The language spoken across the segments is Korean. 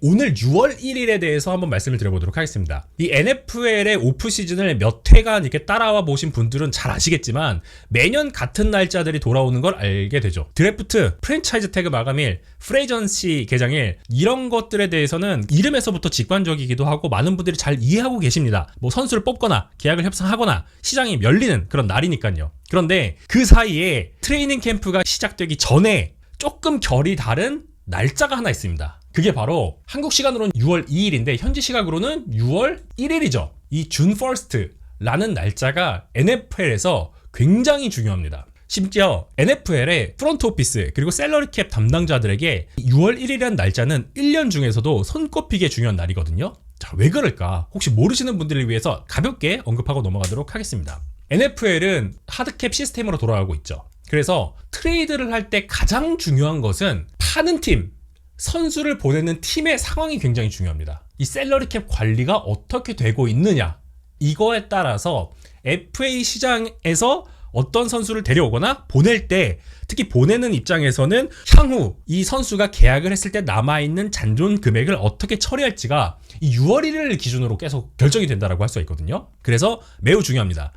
오늘 6월 1일에 대해서 한번 말씀을 드려보도록 하겠습니다. 이 NFL의 오프 시즌을 몇 회간 이렇게 따라와 보신 분들은 잘 아시겠지만 매년 같은 날짜들이 돌아오는 걸 알게 되죠. 드래프트, 프랜차이즈 태그 마감일, 프레이전시 개장일 이런 것들에 대해서는 이름에서부터 직관적이기도 하고 많은 분들이 잘 이해하고 계십니다. 뭐 선수를 뽑거나 계약을 협상하거나 시장이 열리는 그런 날이니까요. 그런데 그 사이에 트레이닝 캠프가 시작되기 전에 조금 결이 다른 날짜가 하나 있습니다. 그게 바로 한국 시간으로는 6월 2일인데 현지 시각으로는 6월 1일이죠. 이 준 1스트라는 날짜가 NFL에서 굉장히 중요합니다. 심지어 NFL의 프런트 오피스 그리고 셀러리 캡 담당자들에게 6월 1일이라는 날짜는 1년 중에서도 손꼽히게 중요한 날이거든요. 자, 왜 그럴까? 혹시 모르시는 분들을 위해서 가볍게 언급하고 넘어가도록 하겠습니다. NFL은 하드캡 시스템으로 돌아가고 있죠. 그래서 트레이드를 할 때 가장 중요한 것은 파는 팀, 선수를 보내는 팀의 상황이 굉장히 중요합니다. 이 셀러리 캡 관리가 어떻게 되고 있느냐, 이거에 따라서 FA 시장에서 어떤 선수를 데려오거나 보낼 때, 특히 보내는 입장에서는 향후 이 선수가 계약을 했을 때 남아있는 잔존 금액을 어떻게 처리할지가 이 6월 1일을 기준으로 계속 결정이 된다고 할 수가 있거든요. 그래서 매우 중요합니다.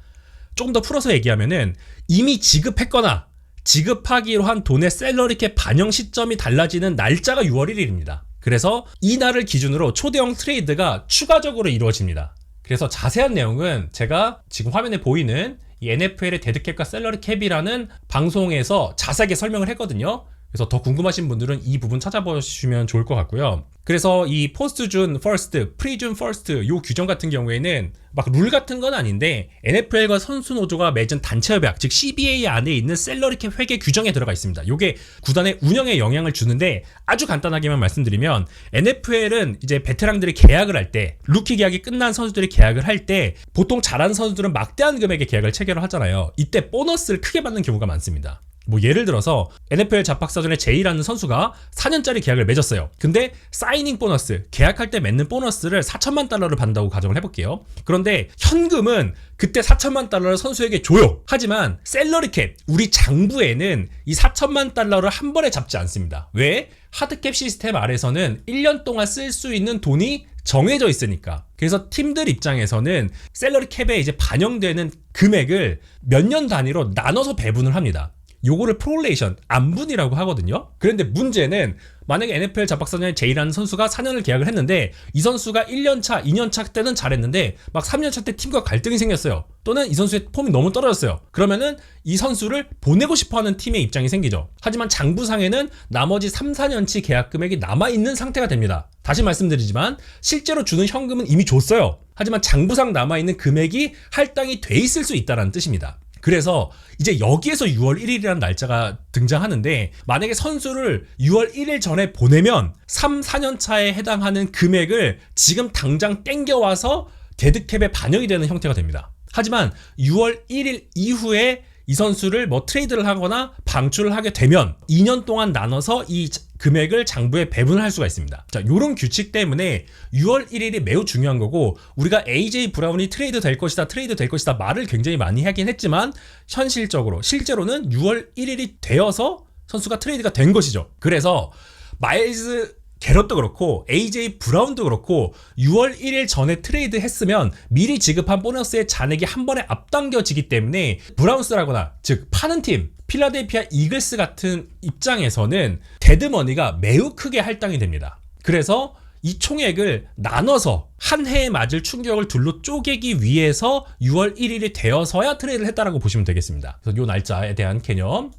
조금 더 풀어서 얘기하면은 이미 지급했거나 지급하기로 한 돈의 셀러리캡 반영 시점이 달라지는 날짜가 6월 1일입니다. 그래서 이 날을 기준으로 초대형 트레이드가 추가적으로 이루어집니다. 그래서 자세한 내용은 제가 지금 화면에 보이는 이 NFL의 데드캡과 셀러리캡이라는 방송에서 자세하게 설명을 했거든요. 그래서 더 궁금하신 분들은 이 부분 찾아보시면 좋을 것 같고요. 그래서 이 포스트 준 퍼스트, 프리 준 퍼스트 요 규정 같은 경우에는 막 룰 같은 건 아닌데 NFL과 선수 노조가 맺은 단체 협약, 즉 CBA 안에 있는 셀러리캡 회계 규정에 들어가 있습니다. 요게 구단의 운영에 영향을 주는데 아주 간단하게만 말씀드리면 NFL은 이제 베테랑들이 계약을 할 때, 루키 계약이 끝난 선수들이 계약을 할 때 보통 잘하는 선수들은 막대한 금액의 계약을 체결을 하잖아요. 이때 보너스를 크게 받는 경우가 많습니다. 뭐 예를 들어서 NFL 잡학사전의 제이라는 선수가 4년짜리 계약을 맺었어요. 근데 사이닝 보너스, 계약할 때 맺는 보너스를 4천만 달러를 받는다고 가정을 해볼게요. 그런데 현금은 그때 4천만 달러를 선수에게 줘요. 하지만 셀러리 캡, 우리 장부에는 이 4천만 달러를 한 번에 잡지 않습니다. 왜? 하드캡 시스템 아래서는 1년 동안 쓸 수 있는 돈이 정해져 있으니까. 그래서 팀들 입장에서는 셀러리 캡에 이제 반영되는 금액을 몇 년 단위로 나눠서 배분을 합니다. 요거를 프롤레이션, 안분이라고 하거든요. 그런데 문제는 만약에 NFL 잡박사전의 제이라는 선수가 4년을 계약을 했는데 이 선수가 1년차, 2년차 때는 잘했는데 막 3년차 때 팀과 갈등이 생겼어요. 또는 이 선수의 폼이 너무 떨어졌어요. 그러면은 이 선수를 보내고 싶어하는 팀의 입장이 생기죠. 하지만 장부상에는 나머지 3, 4년치 계약 금액이 남아있는 상태가 됩니다. 다시 말씀드리지만 실제로 주는 현금은 이미 줬어요. 하지만 장부상 남아있는 금액이 할당이 돼 있을 수 있다는 뜻입니다. 그래서 이제 여기에서 6월 1일이라는 날짜가 등장하는데, 만약에 선수를 6월 1일 전에 보내면 3, 4년 차에 해당하는 금액을 지금 당장 땡겨와서 데드캡에 반영이 되는 형태가 됩니다. 하지만 6월 1일 이후에 이 선수를 뭐 트레이드를 하거나 방출을 하게 되면 2년 동안 나눠서 이 금액을 장부에 배분을 할 수가 있습니다. 자, 요런 규칙 때문에 6월 1일이 매우 중요한 거고, 우리가 AJ 브라운이 트레이드 될 것이다 말을 굉장히 많이 하긴 했지만 실제로는 6월 1일이 되어서 선수가 트레이드가 된 것이죠. 그래서 마일즈 게럿도 그렇고 AJ 브라운도 그렇고 6월 1일 전에 트레이드 했으면 미리 지급한 보너스의 잔액이 한 번에 앞당겨지기 때문에 브라운스라거나, 즉 파는 팀, 필라델피아 이글스 같은 입장에서는 데드머니가 매우 크게 할당이 됩니다. 그래서 이 총액을 나눠서 한 해에 맞을 충격을 둘로 쪼개기 위해서 6월 1일이 되어서야 트레이드를 했다라고 보시면 되겠습니다. 그래서 이 날짜에 대한 개념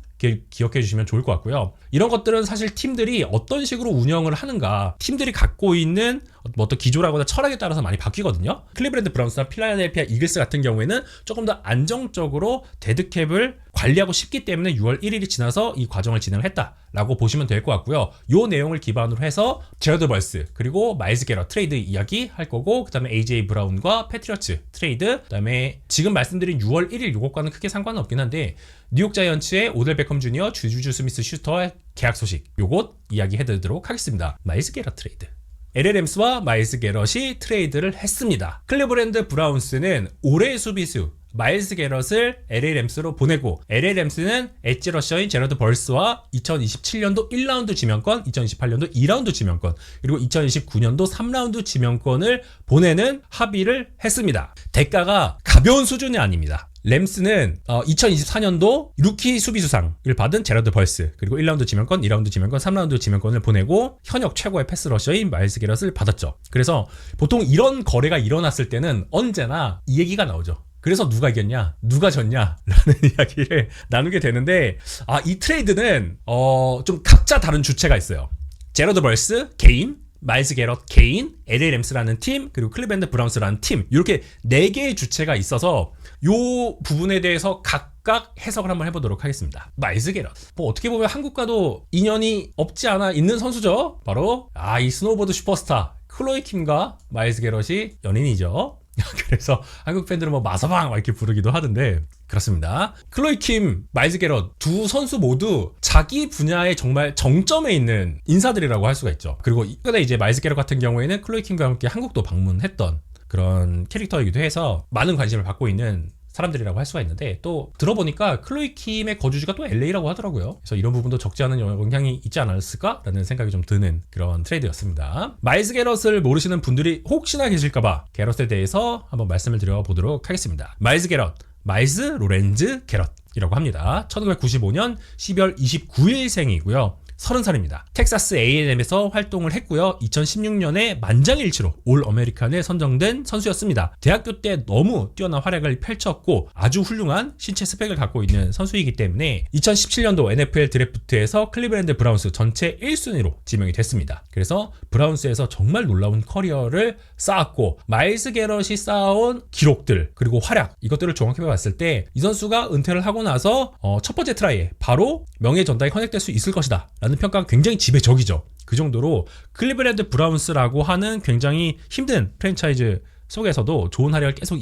기억해 주시면 좋을 것 같고요. 이런 것들은 사실 팀들이 어떤 식으로 운영을 하는가, 팀들이 갖고 있는 어떤 기조라거나 철학에 따라서 많이 바뀌거든요. 클리브랜드 브라운스나 필라델피아 이글스 같은 경우에는 조금 더 안정적으로 데드캡을 관리하고 싶기 때문에 6월 1일이 지나서 이 과정을 진행을 했다라고 보시면 될 것 같고요. 이 내용을 기반으로 해서 제러드 벌스 그리고 마일즈 게럿 트레이드 이야기 할 거고, 그 다음에 AJ 브라운과 패트리어츠 트레이드, 그 다음에 지금 말씀드린 6월 1일 요것과는 크게 상관은 없긴 한데 뉴욕 자이언츠의 오델 베컴 주니어, 주주 스미스 슈터의 계약 소식 요것 이야기 해드리도록 하겠습니다. 마일즈 게럿 트레이드. LLMs와 마일즈 게럿이 트레이드를 했습니다. 클리브랜드 브라운스는 올해의 수비수 마일스 게럿을 LA 램스로 보내고 LA 램스는 엣지 러셔인 제러드 벌스와 2027년도 1라운드 지명권, 2028년도 2라운드 지명권, 그리고 2029년도 3라운드 지명권을 보내는 합의를 했습니다. 대가가 가벼운 수준이 아닙니다. 램스는 2024년도 루키 수비수상을 받은 제러드 벌스, 그리고 1라운드 지명권, 2라운드 지명권, 3라운드 지명권을 보내고 현역 최고의 패스 러셔인 마일스 게럿을 받았죠. 그래서 보통 이런 거래가 일어났을 때는 언제나 이 얘기가 나오죠. 그래서 누가 이겼냐, 누가 졌냐 라는 이야기를 나누게 되는데, 이 트레이드는 좀 각자 다른 주체가 있어요. 제러드 벌스 개인, 마일스 게럿 개인, LA 램스라는 팀, 그리고 클리블랜드 브라운스라는 팀, 이렇게 4개의 주체가 있어서 요 부분에 대해서 각각 해석을 한번 해보도록 하겠습니다. 마일스 게럿, 어떻게 보면 한국과도 인연이 없지 않아 있는 선수죠. 바로 이 스노우보드 슈퍼스타 클로이 킴과 마일스 게럿이 연인이죠. 그래서 한국 팬들은 마서방 이렇게 부르기도 하던데, 그렇습니다. 클로이 킴, 마일스 게럿 두 선수 모두 자기 분야의 정말 정점에 있는 인사들이라고 할 수가 있죠. 그리고 이번에 이제 마일스 게럿 같은 경우에는 클로이 킴과 함께 한국도 방문했던 그런 캐릭터이기도 해서 많은 관심을 받고 있는 사람들이라고 할 수가 있는데, 또 들어보니까 클로이 킴의 거주지가 또 LA라고 하더라고요. 그래서 이런 부분도 적지 않은 영향이 있지 않았을까라는 생각이 좀 드는 그런 트레이드였습니다. 마일스 게럿을 모르시는 분들이 혹시나 계실까봐 게럿에 대해서 한번 말씀을 드려보도록 하겠습니다. 마일스 게럿, 마일스 로렌즈 게럿이라고 합니다. 1995년 12월 29일생이고요. 30살입니다. 텍사스 A&M에서 활동을 했고요. 2016년에 만장일치로 올 아메리칸에 선정된 선수였습니다. 대학교 때 너무 뛰어난 활약을 펼쳤고 아주 훌륭한 신체 스펙을 갖고 있는 선수이기 때문에 2017년도 NFL 드래프트에서 클리블랜드 브라운스 전체 1순위로 지명이 됐습니다. 그래서 브라운스에서 정말 놀라운 커리어를 쌓았고, 마일스 게럿이 쌓아온 기록들 그리고 활약, 이것들을 종합해 봤을 때 이 선수가 은퇴를 하고 나서 첫 번째 트라이에 바로 명예 전당에 커넥될 수 있을 것이다 라는 평가가 굉장히 지배적이죠. 그 정도로 클리블랜드 브라운스라고 하는 굉장히 힘든 프랜차이즈 속에서도 좋은 활약을 계속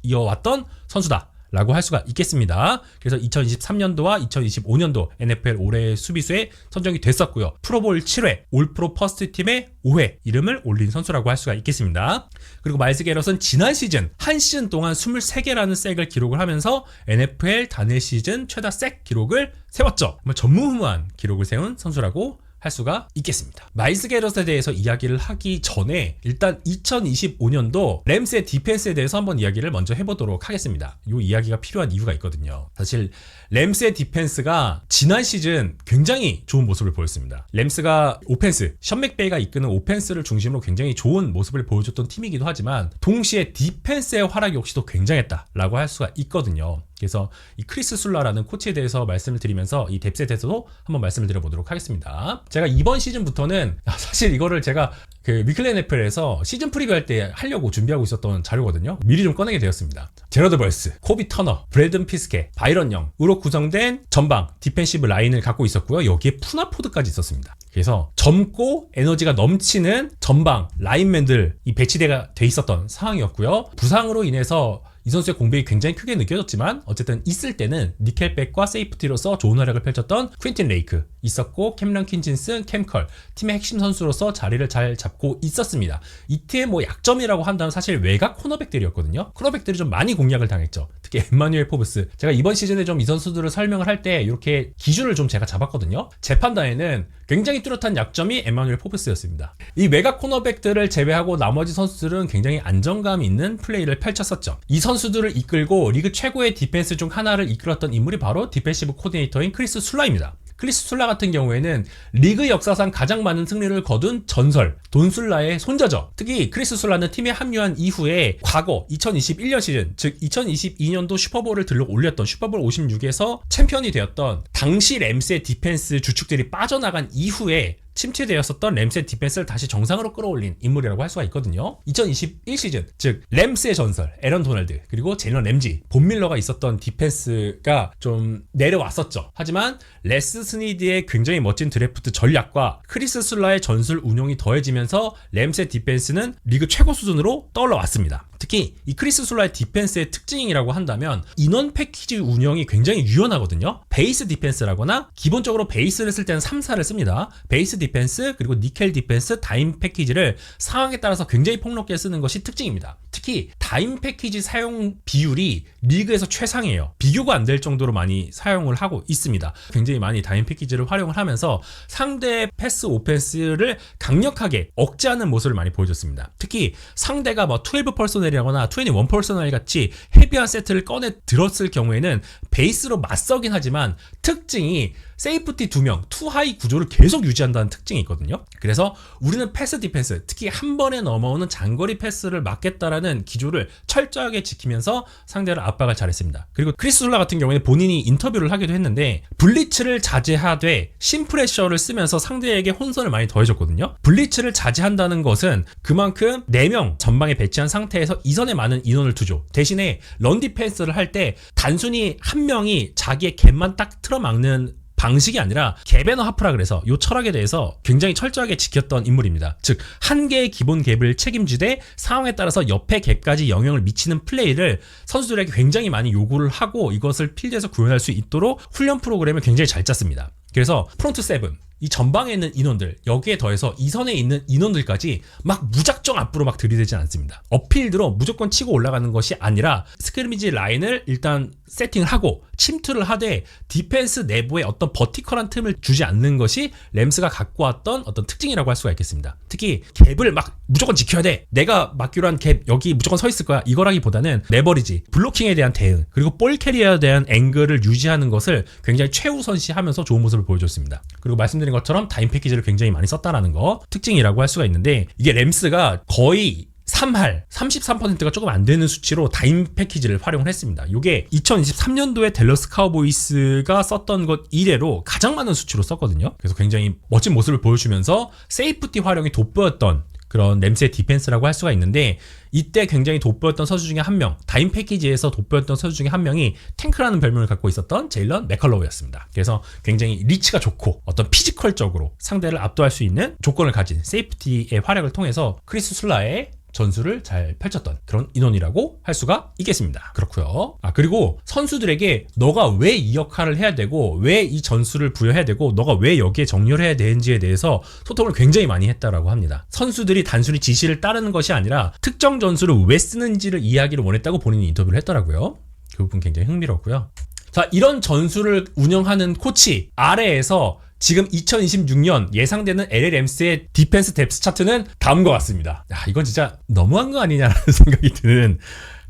이어왔던 선수다 라고 할 수가 있겠습니다. 그래서 2023년도와 2025년도 NFL 올해의 수비수에 선정이 됐었고요. 프로볼 7회, 올프로 퍼스트 팀의 5회 이름을 올린 선수라고 할 수가 있겠습니다. 그리고 마일스 게럿은 지난 시즌 한 시즌 동안 23개라는 색을 기록을 하면서 NFL 단일 시즌 최다 색 기록을 세웠죠. 정말 전무후무한 기록을 세운 선수라고 할 수가 있겠습니다. 마일스 게럿에 대해서 이야기를 하기 전에 일단 2025년도 램스의 디펜스에 대해서 한번 이야기를 먼저 해보도록 하겠습니다. 이 이야기가 필요한 이유가 있거든요. 사실 램스의 디펜스가 지난 시즌 굉장히 좋은 모습을 보였습니다. 램스가 오펜스, 션 맥베이가 이끄는 오펜스를 중심으로 굉장히 좋은 모습을 보여줬던 팀이기도 하지만 동시에 디펜스의 활약 역시도 굉장했다라고 할 수가 있거든요. 그래서 이 크리스 술라라는 코치에 대해서 말씀을 드리면서 이 뎁스에 대해서도 한번 말씀을 드려보도록 하겠습니다. 제가 이번 시즌부터는 사실 이거를 제가 그 위클리 NFL에서 시즌 프리뷰 할 때 하려고 준비하고 있었던 자료거든요. 미리 좀 꺼내게 되었습니다. 제러드 벌스, 코비 터너, 브래든 피스케, 바이런 영으로 구성된 전방 디펜시브 라인을 갖고 있었고요. 여기에 푸나포드까지 있었습니다. 그래서 젊고 에너지가 넘치는 전방 라인맨들이 배치가 돼 있었던 상황이었고요. 부상으로 인해서 이 선수의 공백이 굉장히 크게 느껴졌지만 어쨌든 있을 때는 니켈백과 세이프티로서 좋은 활약을 펼쳤던 퀸틴 레이크 있었고, 캠 런킨진슨, 캠컬 팀의 핵심 선수로서 자리를 잘 잡고 있었습니다. 이 팀의 약점이라고 한다면 사실 외곽 코너백들이었거든요. 코너백들이 좀 많이 공략을 당했죠. 특히 엠마뉴엘 포브스. 제가 이번 시즌에 좀 이 선수들을 설명을 할 때 이렇게 기준을 좀 제가 잡았거든요. 제 판단에는 굉장히 뚜렷한 약점이 엠마뉴엘 포브스였습니다. 이 외곽 코너백들을 제외하고 나머지 선수들은 굉장히 안정감 있는 플레이를 펼쳤었죠. 이 선수들을 이끌고 리그 최고의 디펜스 중 하나를 이끌었던 인물이 바로 디펜시브 코디네이터인 크리스 술라입니다. 크리스 술라 같은 경우에는 리그 역사상 가장 많은 승리를 거둔 전설 돈 술라의 손자죠. 특히 크리스 술라는 팀에 합류한 이후에 과거 2021년 시즌, 즉 2022년도 슈퍼볼을 들러 올렸던 슈퍼볼 56에서 챔피언이 되었던 당시 램스의 디펜스 주축들이 빠져나간 이후에 침체되었었던 램스의 디펜스를 다시 정상으로 끌어올린 인물이라고 할 수가 있거든요. 2021 시즌, 즉 램스의 전설 에런 도널드 그리고 제일런 램지, 본 밀러가 있었던 디펜스가 좀 내려왔었죠. 하지만 레스 스니드의 굉장히 멋진 드래프트 전략과 크리스 술라의 전술 운용이 더해지면서 램스의 디펜스는 리그 최고 수준으로 떠올라왔습니다. 특히 이 크리스 술라의 디펜스의 특징이라고 한다면 인원 패키지 운영이 굉장히 유연하거든요. 베이스 디펜스라거나 기본적으로 베이스를 쓸 때는 3사를 씁니다. 베이스 디펜스 그리고 니켈 디펜스 다임 패키지를 상황에 따라서 굉장히 폭넓게 쓰는 것이 특징입니다. 특히 다임 패키지 사용 비율이 리그에서 최상이에요. 비교가 안 될 정도로 많이 사용을 하고 있습니다. 굉장히 많이 다임 패키지를 활용을 하면서 상대의 패스 오펜스를 강력하게 억제하는 모습을 많이 보여줬습니다. 특히 상대가 뭐 12 퍼서널이라거나 21 퍼서널 같이 헤비한 세트를 꺼내 들었을 경우에는 베이스로 맞서긴 하지만 특징이 세이프티 2명, 투하이 구조를 계속 유지한다는 특징이 있거든요. 그래서 우리는 패스 디펜스, 특히 한 번에 넘어오는 장거리 패스를 막겠다라는 기조를 철저하게 지키면서 상대를 압박을 잘했습니다. 그리고 크리스 술라 같은 경우에는 본인이 인터뷰를 하기도 했는데 블리츠를 자제하되 심프레셔를 쓰면서 상대에게 혼선을 많이 더해줬거든요. 블리츠를 자제한다는 것은 그만큼 4명 전방에 배치한 상태에서 이선에 많은 인원을 두죠. 대신에 런 디펜스를 할 때 단순히 한 명이 자기의 갭만 딱 틀어막는 방식이 아니라 갭 애너 하프라 그래서 이 철학에 대해서 굉장히 철저하게 지켰던 인물입니다. 즉 한 개의 기본 갭을 책임지되 상황에 따라서 옆에 갭까지 영향을 미치는 플레이를 선수들에게 굉장히 많이 요구를 하고 이것을 필드에서 구현할 수 있도록 훈련 프로그램을 굉장히 잘 짰습니다. 그래서 프론트 세븐 이 전방에 있는 인원들 여기에 더해서 이선에 있는 인원들까지 막 무작정 앞으로 막 들이대지 않습니다. 업필드로 무조건 치고 올라가는 것이 아니라 스크리미지 라인을 일단 세팅을 하고 침투를 하되 디펜스 내부에 어떤 버티컬한 틈을 주지 않는 것이 램스가 갖고 왔던 어떤 특징이라고 할 수가 있겠습니다. 특히 갭을 막 무조건 지켜야 돼. 내가 맡기로 한 갭 여기 무조건 서 있을 거야. 이거라기보다는 레버리지, 블로킹에 대한 대응, 그리고 볼 캐리어에 대한 앵글을 유지하는 것을 굉장히 최우선시하면서 좋은 모습을 보여줬습니다. 그리고 말씀드린 것처럼 다임 패키지를 굉장히 많이 썼다라는 거 특징이라고 할 수가 있는데 이게 램스가 거의 3할 33%가 조금 안 되는 수치로 다임 패키지를 활용을 했습니다. 이게 2023년도에 댈러스 카우보이스가 썼던 것 이래로 가장 많은 수치로 썼거든요. 그래서 굉장히 멋진 모습을 보여주면서 세이프티 활용이 돋보였던 그런 램스의 디펜스라고 할 수가 있는데 이때 굉장히 돋보였던 선수 중에 한 명, 다임 패키지에서 돋보였던 선수 중에 한 명이 탱크라는 별명을 갖고 있었던 제일런 맥컬로우였습니다. 그래서 굉장히 리치가 좋고 어떤 피지컬적으로 상대를 압도할 수 있는 조건을 가진 세이프티의 활약을 통해서 크리스 술라의 전술을 잘 펼쳤던 그런 인원이라고 할 수가 있겠습니다. 그렇고요. 그리고 선수들에게 너가 왜 이 역할을 해야 되고 왜 이 전술을 부여해야 되고 너가 왜 여기에 정렬해야 되는지에 대해서 소통을 굉장히 많이 했다라고 합니다. 선수들이 단순히 지시를 따르는 것이 아니라 특정 전술을 왜 쓰는지를 이야기를 원했다고 본인이 인터뷰를 했더라고요. 그 부분 굉장히 흥미롭고요. 자, 이런 전술을 운영하는 코치 아래에서 지금 2026년 예상되는 LA 램스의 디펜스 뎁스 차트는 다음과 같습니다. 야, 이건 진짜 너무한 거 아니냐라는 생각이 드는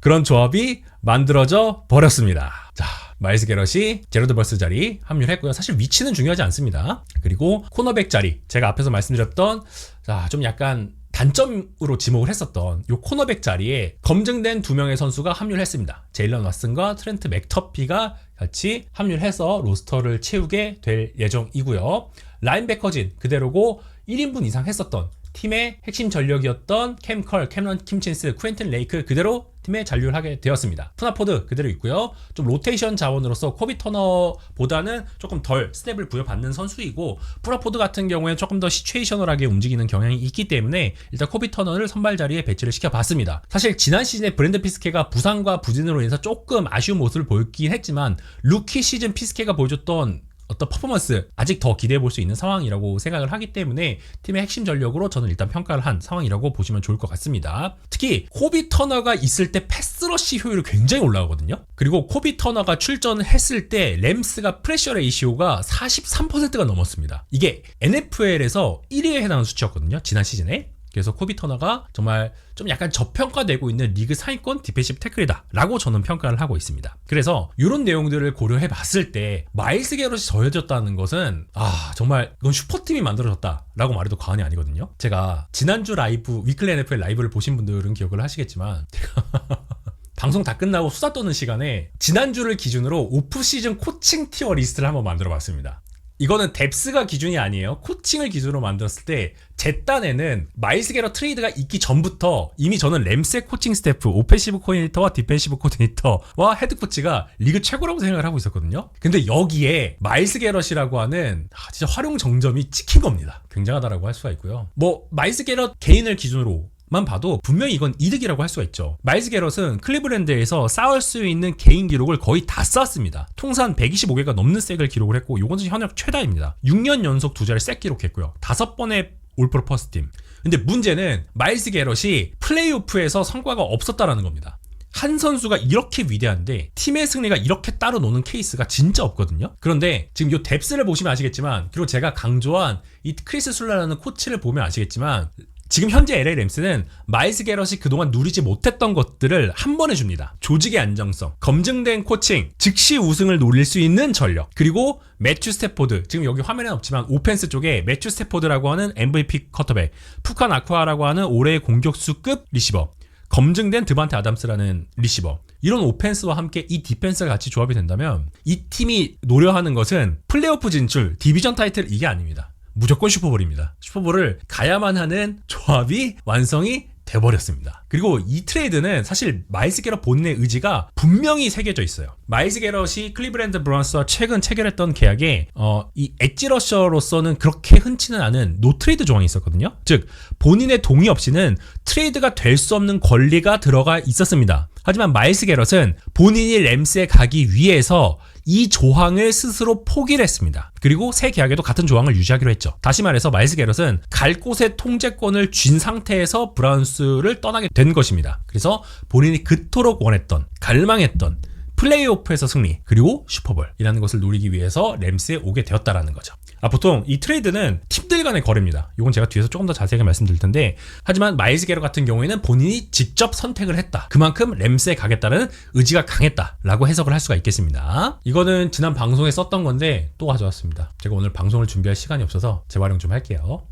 그런 조합이 만들어져 버렸습니다. 자, 마일스 게럿이 제로드 벌스 자리 합류를 했고요. 사실 위치는 중요하지 않습니다. 그리고 코너백 자리, 제가 앞에서 말씀드렸던 좀 약간 단점으로 지목을 했었던 이 코너백 자리에 검증된 2명의 선수가 합류를 했습니다. 제일런 왓슨과 트렌트 맥터피가 같이 합류를 해서 로스터를 채우게 될 예정이고요. 라인베커진 그대로고 1인분 이상 했었던 팀의 핵심 전력이었던 캠 컬, 캐런 킴친스, 쿠엔틴 레이크 그대로 팀에 잔류를 하게 되었습니다. 푸나포드 그대로 있고요. 좀 로테이션 자원으로서 코비 터너보다는 조금 덜 스텝을 부여받는 선수이고 푸나포드 같은 경우에는 조금 더 시츄에이셔널하게 움직이는 경향이 있기 때문에 일단 코비 터너를 선발 자리에 배치를 시켜봤습니다. 사실 지난 시즌에 브랜드 피스케가 부상과 부진으로 인해서 조금 아쉬운 모습을 보이긴 했지만 루키 시즌 피스케가 보여줬던 어떤 퍼포먼스 아직 더 기대해 볼 수 있는 상황이라고 생각을 하기 때문에 팀의 핵심 전력으로 저는 일단 평가를 한 상황이라고 보시면 좋을 것 같습니다. 특히 코비 터너가 있을 때 패스러시 효율이 굉장히 올라가거든요. 그리고 코비 터너가 출전을 했을 때 램스가 프레셔 레이시오가 43%가 넘었습니다. 이게 NFL에서 1위에 해당하는 수치였거든요. 지난 시즌에. 그래서 코비 터너가 정말 좀 약간 저평가되고 있는 리그 상위권 디펜시브 태클이다 라고 저는 평가를 하고 있습니다. 그래서 이런 내용들을 고려해 봤을 때 마일스 게럿이 더해졌다는 것은 정말 이건 슈퍼팀이 만들어졌다 라고 말해도 과언이 아니거든요. 제가 지난주 라이브 위클리 NFL 라이브를 보신 분들은 기억을 하시겠지만 방송 다 끝나고 수다 떠는 시간에 지난주를 기준으로 오프시즌 코칭 티어 리스트를 한번 만들어 봤습니다. 이거는 뎁스가 기준이 아니에요. 코칭을 기준으로 만들었을 때 제 딴에는 마일스 게럿 트레이드가 있기 전부터 이미 저는 램스의 코칭 스태프, 오펜시브 코디네이터와 디펜시브 코디네이터와 헤드 코치가 리그 최고라고 생각을 하고 있었거든요. 근데 여기에 마일스 게럿이라고 하는 진짜 활용 정점이 찍힌 겁니다. 굉장하다라고 할 수가 있고요. 마일스 게럿 개인을 기준으로 만 봐도 분명히 이건 이득이라고 할 수가 있죠. 마일스 게럿은 클리브랜드에서 쌓을 수 있는 개인 기록을 거의 다 쌓았습니다. 통산 125개가 넘는 색을 기록을 했고 이건 현역 최다입니다. 6년 연속 2자리 색 기록했고요. 5번의 올프로 퍼스트팀. 근데 문제는 마일스 게럿이 플레이오프에서 성과가 없었다라는 겁니다. 한 선수가 이렇게 위대한데 팀의 승리가 이렇게 따로 노는 케이스가 진짜 없거든요. 그런데 지금 이 뎁스를 보시면 아시겠지만, 그리고 제가 강조한 이 크리스 술라라는 코치를 보면 아시겠지만, 지금 현재 LA 램스는 마일스 게럿이 그동안 누리지 못했던 것들을 한 번에 줍니다. 조직의 안정성, 검증된 코칭, 즉시 우승을 노릴 수 있는 전력, 그리고 매튜 스태포드, 지금 여기 화면에는 없지만 오펜스 쪽에 매튜 스태포드라고 하는 MVP 쿼터백, 푸카 나쿠아라고 하는 올해의 공격수급 리시버, 검증된 드반테 아담스라는 리시버, 이런 오펜스와 함께 이 디펜스가 같이 조합이 된다면 이 팀이 노려하는 것은 플레이오프 진출, 디비전 타이틀 이게 아닙니다. 무조건 슈퍼볼입니다. 슈퍼볼을 가야만 하는 조합이 완성이 돼버렸습니다. 그리고 이 트레이드는 사실 마일스 게럿 본인의 의지가 분명히 새겨져 있어요. 마일스 게럿이 클리브랜드 브라운스와 최근 체결했던 계약에 이 엣지 러셔로서는 그렇게 흔치는 않은 노 트레이드 조항이 있었거든요. 즉 본인의 동의 없이는 트레이드가 될 수 없는 권리가 들어가 있었습니다. 하지만 마일스 게럿은 본인이 램스에 가기 위해서 이 조항을 스스로 포기를 했습니다. 그리고 새 계약에도 같은 조항을 유지하기로 했죠. 다시 말해서 마일스 게럿은 갈 곳의 통제권을 쥔 상태에서 브라운스를 떠나게 된 것입니다. 그래서 본인이 그토록 원했던, 갈망했던 플레이오프에서 승리, 그리고 슈퍼볼이라는 것을 노리기 위해서 램스에 오게 되었다라는 거죠. 보통 이 트레이드는 팀들 간의 거래입니다. 이건 제가 뒤에서 조금 더 자세하게 말씀드릴 텐데, 하지만 마일스 게럿 같은 경우에는 본인이 직접 선택을 했다. 그만큼 램스에 가겠다는 의지가 강했다라고 해석을 할 수가 있겠습니다. 이거는 지난 방송에 썼던 건데 또 가져왔습니다. 제가 오늘 방송을 준비할 시간이 없어서 재활용 좀 할게요.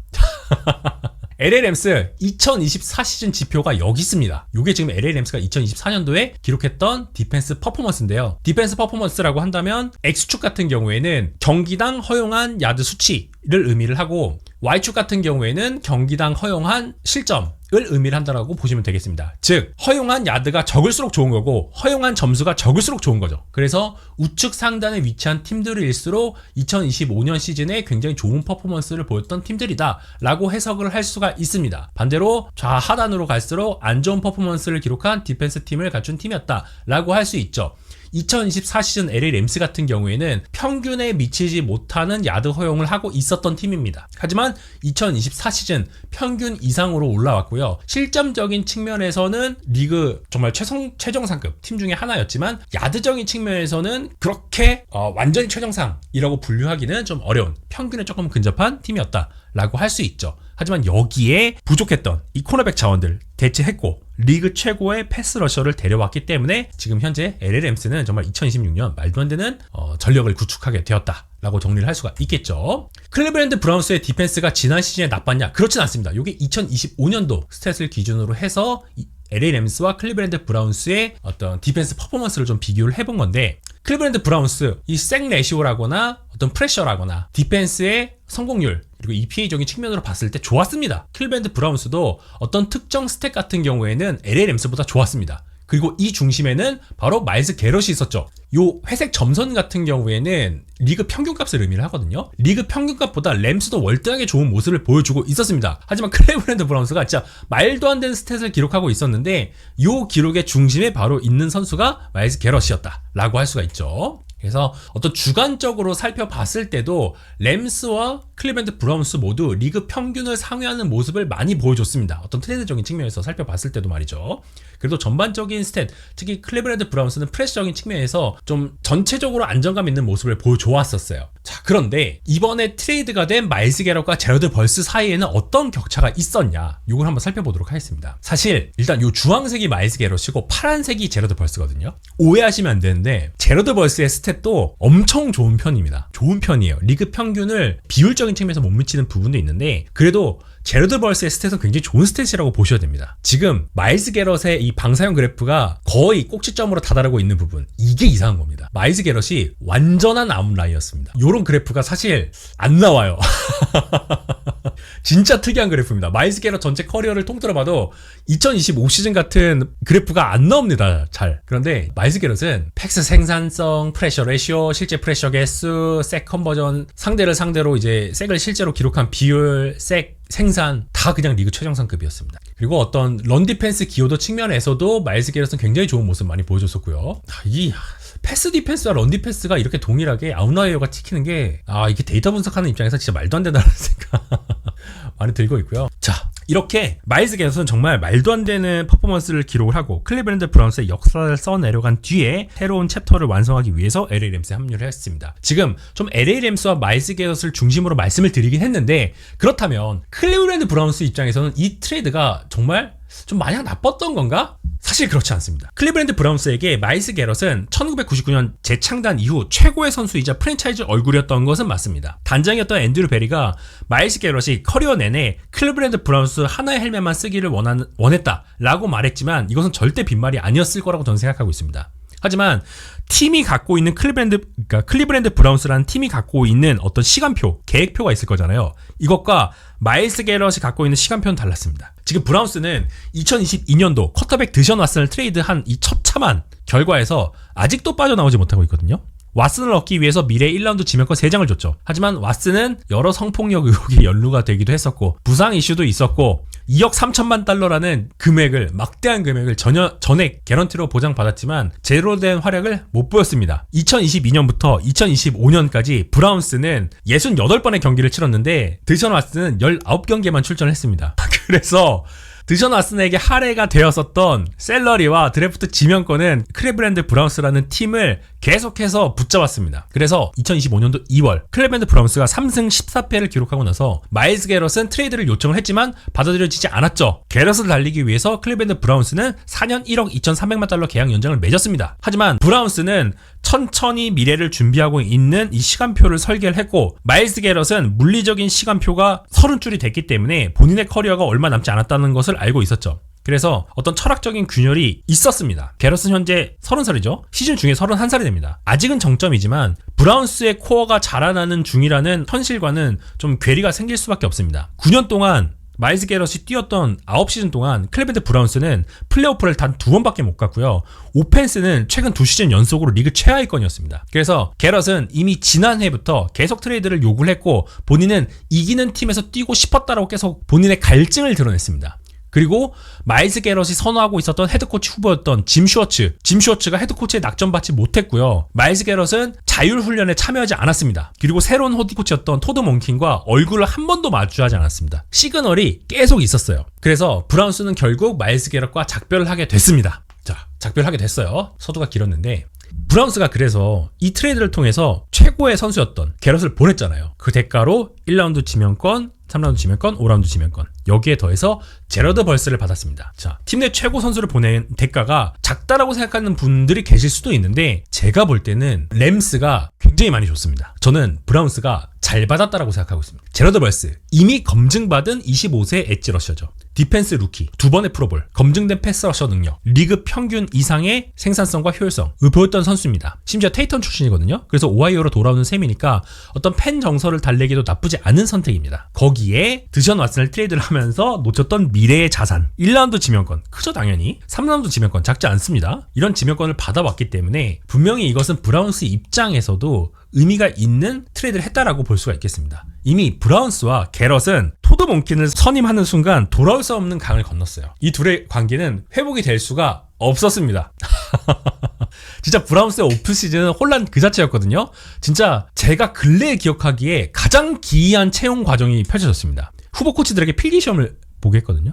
LA 램스 2024 시즌 지표가 여기 있습니다. 이게 지금 LA 램스가 2024년도에 기록했던 디펜스 퍼포먼스인데요. 디펜스 퍼포먼스라고 한다면 X축 같은 경우에는 경기당 허용한 야드 수치를 의미를 하고, Y축 같은 경우에는 경기당 허용한 실점을 의미를 한다라고 보시면 되겠습니다. 즉 허용한 야드가 적을수록 좋은 거고 허용한 점수가 적을수록 좋은 거죠. 그래서 우측 상단에 위치한 팀들일수록 2025년 시즌에 굉장히 좋은 퍼포먼스를 보였던 팀들이다 라고 해석을 할 수가 있습니다. 반대로 좌하단으로 갈수록 안 좋은 퍼포먼스를 기록한 디펜스 팀을 갖춘 팀이었다 라고 할 수 있죠. 2024 시즌 LA 램스 같은 경우에는 평균에 미치지 못하는 야드 허용을 하고 있었던 팀입니다. 하지만 2024 시즌 평균 이상으로 올라왔고요. 실점적인 측면에서는 리그 정말 최정상급 팀 중에 하나였지만, 야드적인 측면에서는 그렇게 완전히 최정상이라고 분류하기는 좀 어려운, 평균에 조금 근접한 팀이었다라고 할 수 있죠. 하지만 여기에 부족했던 이 코너백 자원들 대체했고 리그 최고의 패스 러셔를 데려왔기 때문에 지금 현재 LA 램스는 정말 2026년 말도 안 되는 전력을 구축하게 되었다라고 정리를 할 수가 있겠죠. 클리브랜드 브라운스의 디펜스가 지난 시즌에 나빴냐? 그렇진 않습니다. 이게 2025년도 스탯을 기준으로 해서 LA 램스와 클리브랜드 브라운스의 어떤 디펜스 퍼포먼스를 좀 비교를 해본 건데, 클리브랜드 브라운스 이 색 레시오라거나 어떤 프레셔라거나 디펜스의 성공률, 그리고 EPA적인 측면으로 봤을 때 좋았습니다. 클리브랜드 브라운스도 어떤 특정 스탯 같은 경우에는 LA 램스보다 좋았습니다. 그리고 이 중심에는 바로 마일스 게럿이 있었죠. 요 회색 점선 같은 경우에는 리그 평균값을 의미를 하거든요. 리그 평균값보다 램스도 월등하게 좋은 모습을 보여주고 있었습니다. 하지만 클리브랜드 브라운스가 진짜 말도 안 되는 스탯을 기록하고 있었는데, 요 기록의 중심에 바로 있는 선수가 마일스 게럿이었다라고 할 수가 있죠. 그래서 어떤 주관적으로 살펴봤을 때도 램스와 클리브랜드 브라운스 모두 리그 평균을 상회하는 모습을 많이 보여줬습니다. 어떤 트렌드적인 측면에서 살펴봤을 때도 말이죠. 그래도 전반적인 스탯, 특히 클리브랜드 브라운스는 프레시적인 측면에서 좀 전체적으로 안정감 있는 모습을 보여줘왔었어요. 자, 그런데 이번에 트레이드가 된 마일스 게럿과 제러드 벌스 사이에는 어떤 격차가 있었냐, 이걸 한번 살펴보도록 하겠습니다. 사실 일단 요 주황색이 마일스 게럿이고 파란색이 제러드 벌스거든요. 오해하시면 안 되는데 제러드 벌스의 스탯도 엄청 좋은 편입니다. 좋은 편이에요. 리그 평균을 비율적인 측면에서 못 미치는 부분도 있는데, 그래도 제러드 벌스의 스탯은 굉장히 좋은 스탯이라고 보셔야 됩니다. 지금 마일스 게럿의 이 방사형 그래프가 거의 꼭지점으로 다다르고 있는 부분, 이게 이상한 겁니다. 마일스 게럿이 완전한 아웃라이어였습니다. 요런 그래프가 사실 안 나와요. 진짜 특이한 그래프입니다. 마일스 게럿 전체 커리어를 통틀어봐도 2025 시즌 같은 그래프가 안 나옵니다. 잘. 그런데 마일스 게럿은 팩스 생산성, 프레셔 레시오, 실제 프레셔 개수, 색 컨버전, 상대를 상대로 이제 색을 실제로 기록한 비율, 색 생산 다 그냥 리그 최정상급이었습니다. 그리고 어떤 런 디펜스 기여도 측면에서도 마일스 게럿은 굉장히 좋은 모습 많이 보여줬었고요. 이 패스 디펜스와 런 디펜스가 이렇게 동일하게 아웃라이어가 찍히는 게 이게 데이터 분석하는 입장에서 진짜 말도 안 된다는 생각 많이 들고 있고요. 자, 이렇게 마일스 게럿은 정말 말도 안 되는 퍼포먼스를 기록을 하고 클리블랜드 브라운스의 역사를 써내려간 뒤에 새로운 챕터를 완성하기 위해서 LA 램스에 합류를 했습니다. 지금 좀 LA 램스와 마일스 게럿을 중심으로 말씀을 드리긴 했는데, 그렇다면 클리블랜드 브라운스 입장에서는 이 트레이드가 정말 좀 마냥 나빴던 건가? 사실 그렇지 않습니다. 클리블랜드 브라운스에게 마일스 게럿은 1999년 재창단 이후 최고의 선수이자 프랜차이즈 얼굴이었던 것은 맞습니다. 단장이었던 앤드류 베리가 마일스 게럿이 커리어 내내 클리블랜드 브라운스 하나의 헬멧만 쓰기를 원했다라고 말했지만 이것은 절대 빈말이 아니었을 거라고 저는 생각하고 있습니다. 하지만 팀이 갖고 있는 클리블랜드 브라운스라는 팀이 갖고 있는 어떤 시간표, 계획표가 있을 거잖아요. 이것과 마일스 게럿이 갖고 있는 시간표는 달랐습니다. 지금 브라운스는 2022년도 쿼터백 드션 왓슨을 트레이드한 이 처참한 결과에서 아직도 빠져나오지 못하고 있거든요. 왓슨을 얻기 위해서 미래 1라운드 지명권 3장을 줬죠. 하지만 왓슨은 여러 성폭력 의혹에 연루가 되기도 했었고 부상 이슈도 있었고 2억 3천만 달러라는 금액을, 막대한 금액을 전액 개런티로 보장받았지만 제대로 된 활약을 못 보였습니다. 2022년부터 2025년까지 브라운스는 68번의 경기를 치렀는데 드션 왓슨은 19경기에만 출전을 했습니다. 그래서 드션 왓슨에게 할애가 되었었던 셀러리와 드래프트 지명권은 클리블랜드 브라운스라는 팀을 계속해서 붙잡았습니다. 그래서 2025년도 2월 클리블랜드 브라운스가 3승 14패를 기록하고 나서 마일스 게럿은 트레이드를 요청을 했지만 받아들여지지 않았죠. 게럿을 달리기 위해서 클리블랜드 브라운스는 4년 1억 2,300만 달러 계약 연장을 맺었습니다. 하지만 브라운스는 천천히 미래를 준비하고 있는 이 시간표를 설계를 했고 마일스 게럿은 물리적인 시간표가 30줄이 됐기 때문에 본인의 커리어가 얼마 남지 않았다는 것을 알고 있었죠. 그래서 어떤 철학적인 균열이 있었습니다. 게럿은 현재 30살이죠. 시즌 중에 31살이 됩니다. 아직은 정점이지만 브라운스의 코어가 자라나는 중이라는 현실과는 좀 괴리가 생길 수밖에 없습니다. 9년 동안 마일스 게럿이 뛰었던 9시즌 동안 클리블랜드 브라운스는 플레이오프를 단 2번밖에 못 갔고요. 오펜스는 최근 2시즌 연속으로 리그 최하위권이었습니다. 그래서 게럿은 이미 지난해부터 계속 트레이드를 요구를 했고 본인은 이기는 팀에서 뛰고 싶었다라고 계속 본인의 갈증을 드러냈습니다. 그리고 마일스 게럿이 선호하고 있었던 헤드코치 후보였던 짐 슈워츠가 헤드코치에 낙점받지 못했고요. 마일스 게럿은 자율훈련에 참여하지 않았습니다. 그리고 새로운 헤드코치였던 토드 몬킨과 얼굴을 한 번도 마주하지 않았습니다. 시그널이 계속 있었어요. 그래서 브라운스는 결국 마일스 게럿과 작별을 하게 됐습니다. 자, 작별하게 됐어요. 서두가 길었는데 브라운스가 그래서 이 트레이드를 통해서 최고의 선수였던 게럿을 보냈잖아요. 그 대가로 1라운드 지명권, 3라운드 지명권, 5라운드 지명권, 여기에 더해서 제러드 벌스를 받았습니다. 자, 팀 내 최고 선수를 보낸 대가가 작다라고 생각하는 분들이 계실 수도 있는데 제가 볼 때는 램스가 굉장히 많이 줬습니다. 저는 브라운스가 잘 받았다라고 생각하고 있습니다. 제러드 벌스, 이미 검증받은 25세 엣지 러셔죠. 디펜스 루키, 2번의 프로볼, 검증된 패스 러셔 능력, 리그 평균 이상의 생산성과 효율성을 보였던 선수입니다. 심지어 테이턴 출신이거든요. 그래서 오하이오로 돌아오는 셈이니까 어떤 팬 정서를 달래기도 나쁘지 않은 선택입니다. 거기에 드션 왓슨을 트레이드를 하면서 놓쳤던 미래의 자산, 1라운드 지명권, 크죠 당연히. 3라운드 지명권 작지 않습니다. 이런 지명권을 받아왔기 때문에 분명히 이것은 브라운스 입장에서도 의미가 있는 트레이드를 했다라고 볼 수가 있겠습니다. 이미 브라운스와 게럿은 토드 몬킨을 선임하는 순간 돌아올 수 없는 강을 건넜어요. 이 둘의 관계는 회복이 될 수가 없었습니다. 진짜 브라운스의 오프시즌은 혼란 그 자체였거든요. 진짜 제가 근래에 기억하기에 가장 기이한 채용 과정이 펼쳐졌습니다. 후보 코치들에게 필기시험을 보게 했거든요.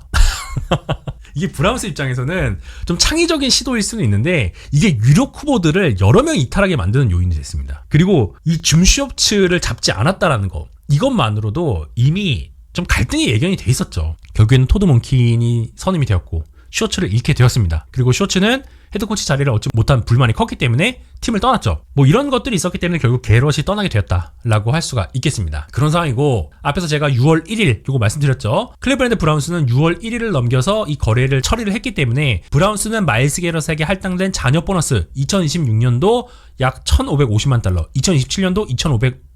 이게 브라운스 입장에서는 좀 창의적인 시도일 수는 있는데 이게 유력 후보들을 여러 명 이탈하게 만드는 요인이 됐습니다. 그리고 이 짐 슈워츠를 잡지 않았다라는 거, 이것만으로도 이미 좀 갈등이 예견이 돼 있었죠. 결국에는 토드 몬킨이 선임이 되었고 슈워츠를 잃게 되었습니다. 그리고 슈워츠는 헤드코치 자리를 얻지 못한 불만이 컸기 때문에 팀을 떠났죠. 뭐 이런 것들이 있었기 때문에 결국 게럿이 떠나게 되었다라고 할 수가 있겠습니다. 그런 상황이고, 앞에서 제가 6월 1일 요거 말씀드렸죠. 클리블랜드 브라운스는 6월 1일을 넘겨서 이 거래를 처리를 했기 때문에 브라운스는 마일스 게럿에게 할당된 잔여 보너스 2026년도 약 1,550만 달러, 2027년도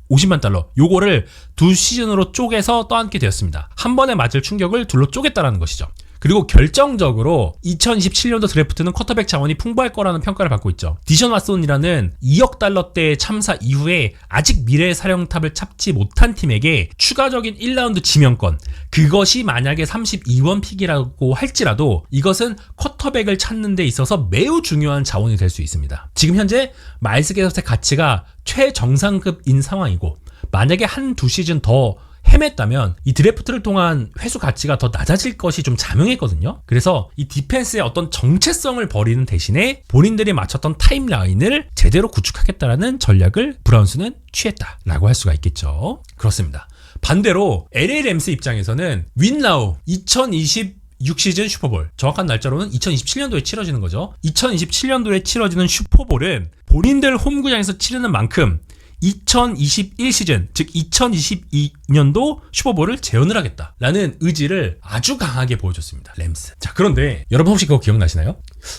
50만 달러. 요거를 두 시즌으로 쪼개서 떠안게 되었습니다. 한 번에 맞을 충격을 둘로 쪼갰다라는 것이죠. 그리고 결정적으로 2027년도 드래프트는 쿼터백 자원이 풍부할 거라는 평가를 받고 있죠. 디션 왓손이라는 2억 달러대의 참사 이후에 아직 미래의 사령탑을 찾지 못한 팀에게 추가적인 1라운드 지명권, 그것이 만약에 32번 픽이라고 할지라도 이것은 쿼터백을 찾는 데 있어서 매우 중요한 자원이 될 수 있습니다. 지금 현재 마일스 게럿의 가치가 최정상급인 상황이고, 만약에 한두 시즌 더 헤맸다면 이 드래프트를 통한 회수 가치가 더 낮아질 것이 좀 자명했거든요. 그래서 이 디펜스의 어떤 정체성을 버리는 대신에 본인들이 맞췄던 타임라인을 제대로 구축하겠다라는 전략을 브라운스는 취했다라고 할 수가 있겠죠. 그렇습니다. 반대로 LA 램스 입장에서는 윈나우 2026 시즌 슈퍼볼, 정확한 날짜로는 2027년도에 치러지는 거죠. 2027년도에 치러지는 슈퍼볼은 본인들 홈구장에서 치르는 만큼 2021 시즌, 즉 2022년도 슈퍼볼을 재현을 하겠다라는 의지를 아주 강하게 보여줬습니다. 램스. 자, 그런데 여러분 혹시 그거 기억나시나요?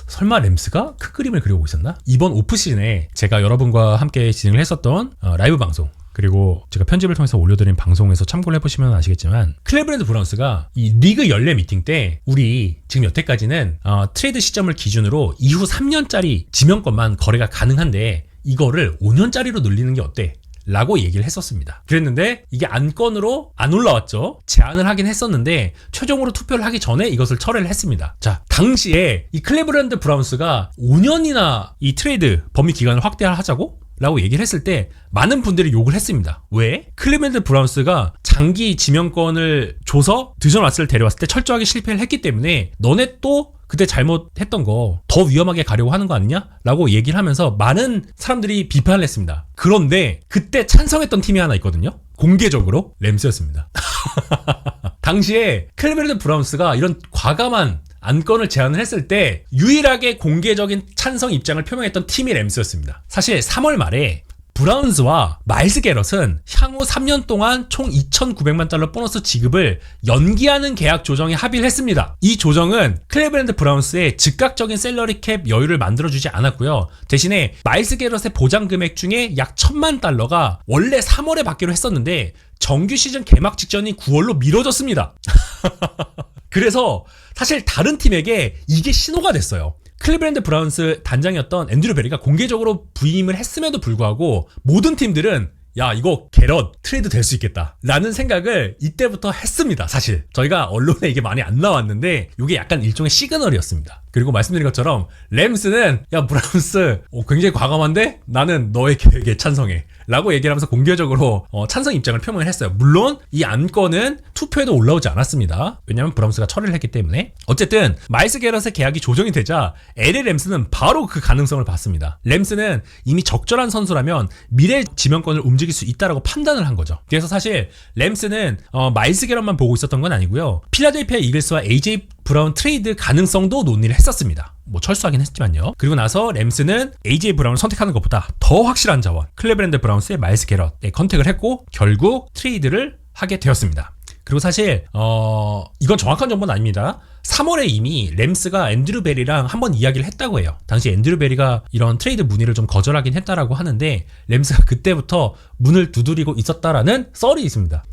설마 램스가 큰 그림을 그려오고 있었나? 이번 오프 시즌에 제가 여러분과 함께 진행을 했었던 라이브 방송, 그리고 제가 편집을 통해서 올려드린 방송에서 참고를 해보시면 아시겠지만, 클리브랜드 브라운스가 이 리그 연례 미팅 때 우리 지금 여태까지는 트레이드 시점을 기준으로 이후 3년짜리 지명권만 거래가 가능한데 이거를 5년짜리로 늘리는 게 어때? 라고 얘기를 했었습니다. 그랬는데 이게 안건으로 안 올라왔죠. 제안을 하긴 했었는데 최종으로 투표를 하기 전에 이것을 철회를 했습니다. 자, 당시에 이 클리브랜드 브라운스가 5년이나 이 트레이드 범위 기간을 확대하자고? 라고 얘기를 했을 때 많은 분들이 욕을 했습니다. 왜? 클리브랜드 브라운스가 장기 지명권을 줘서 드션 왓슨을 데려왔을 때 철저하게 실패를 했기 때문에 너네 또 그때 잘못했던 거 더 위험하게 가려고 하는 거 아니냐? 라고 얘기를 하면서 많은 사람들이 비판을 했습니다. 그런데 그때 찬성했던 팀이 하나 있거든요. 공개적으로 램스였습니다. 당시에 클리브랜드 브라운스가 이런 과감한 안건을 제안을 했을 때 유일하게 공개적인 찬성 입장을 표명했던 팀이 램스였습니다. 사실 3월 말에 브라운스와 마일스 게럿은 향후 3년 동안 총 2,900만 달러 보너스 지급을 연기하는 계약 조정에 합의를 했습니다. 이 조정은 클리브랜드 브라운스의 즉각적인 샐러리 캡 여유를 만들어주지 않았고요. 대신에 마일스 게럿의 보장 금액 중에 약 1,000만 달러가 원래 3월에 받기로 했었는데 정규 시즌 개막 직전인 9월로 미뤄졌습니다. 그래서 사실 다른 팀에게 이게 신호가 됐어요. 클리브랜드 브라운스 단장이었던 앤드류 베리가 공개적으로 부임을 했음에도 불구하고 모든 팀들은 야, 이거 게럿 트레이드 될 수 있겠다 라는 생각을 이때부터 했습니다. 사실 저희가 언론에 이게 많이 안 나왔는데 이게 약간 일종의 시그널이었습니다. 그리고 말씀드린 것처럼 램스는 야, 브라운스 굉장히 과감한데 나는 너의 계획에 찬성해 라고 얘기를 하면서 공개적으로 찬성 입장을 표명을 했어요. 물론 이 안건은 투표에도 올라오지 않았습니다. 왜냐하면 브라운스가 처리를 했기 때문에. 어쨌든 마일스 게럿의 계약이 조정이 되자 LA 램스는 바로 그 가능성을 봤습니다. 램스는 이미 적절한 선수라면 미래 지명권을 움직일 수 있다라고 판단을 한 거죠. 그래서 사실 램스는 마일스 게럿만 보고 있었던 건 아니고요. 필라델피아 이글스와 AJ 브라운 트레이드 가능성도 논의를 했었습니다. 뭐 철수하긴 했지만요. 그리고 나서 램스는 AJ 브라운을 선택하는 것보다 더 확실한 자원, 클리브랜드 브라운스의 마일스 게럿에 컨택을 했고 결국 트레이드를 하게 되었습니다. 그리고 사실 이건 정확한 정보는 아닙니다. 3월에 이미 램스가 앤드류 베리랑 한번 이야기를 했다고 해요. 당시 앤드류 베리가 이런 트레이드 문의를 좀 거절하긴 했다라고 하는데 램스가 그때부터 문을 두드리고 있었다라는 썰이 있습니다.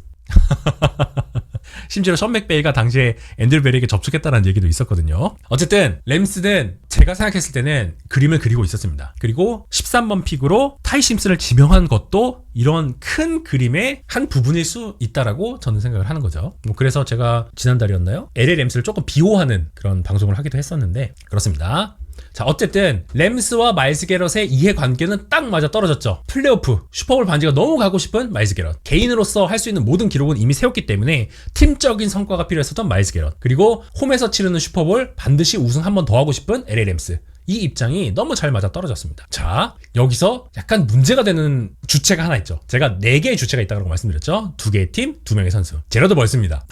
심지어 션 맥베이가 당시에 앤드류 베리에게 접촉했다는 얘기도 있었거든요. 어쨌든 램스는 제가 생각했을 때는 그림을 그리고 있었습니다. 그리고 13번 픽으로 타이 심슨을 지명한 것도 이런 큰 그림의 한 부분일 수 있다라고 저는 생각을 하는 거죠. 뭐 그래서 제가 지난달이었나요? LA 램스를 조금 비호하는 그런 방송을 하기도 했었는데 그렇습니다. 자, 어쨌든 램스와 마일스 게럿의 이해관계는 딱 맞아 떨어졌죠. 플레이오프, 슈퍼볼 반지가 너무 가고 싶은 마일스 게럿, 개인으로서 할 수 있는 모든 기록은 이미 세웠기 때문에 팀적인 성과가 필요했었던 마일스 게럿, 그리고 홈에서 치르는 슈퍼볼 반드시 우승 한 번 더 하고 싶은 LA 램스, 이 입장이 너무 잘 맞아 떨어졌습니다. 자, 여기서 약간 문제가 되는 주체가 하나 있죠. 제가 4개의 주체가 있다고 말씀드렸죠. 2개의 팀, 2명의 선수. 제러드 벌스입니다.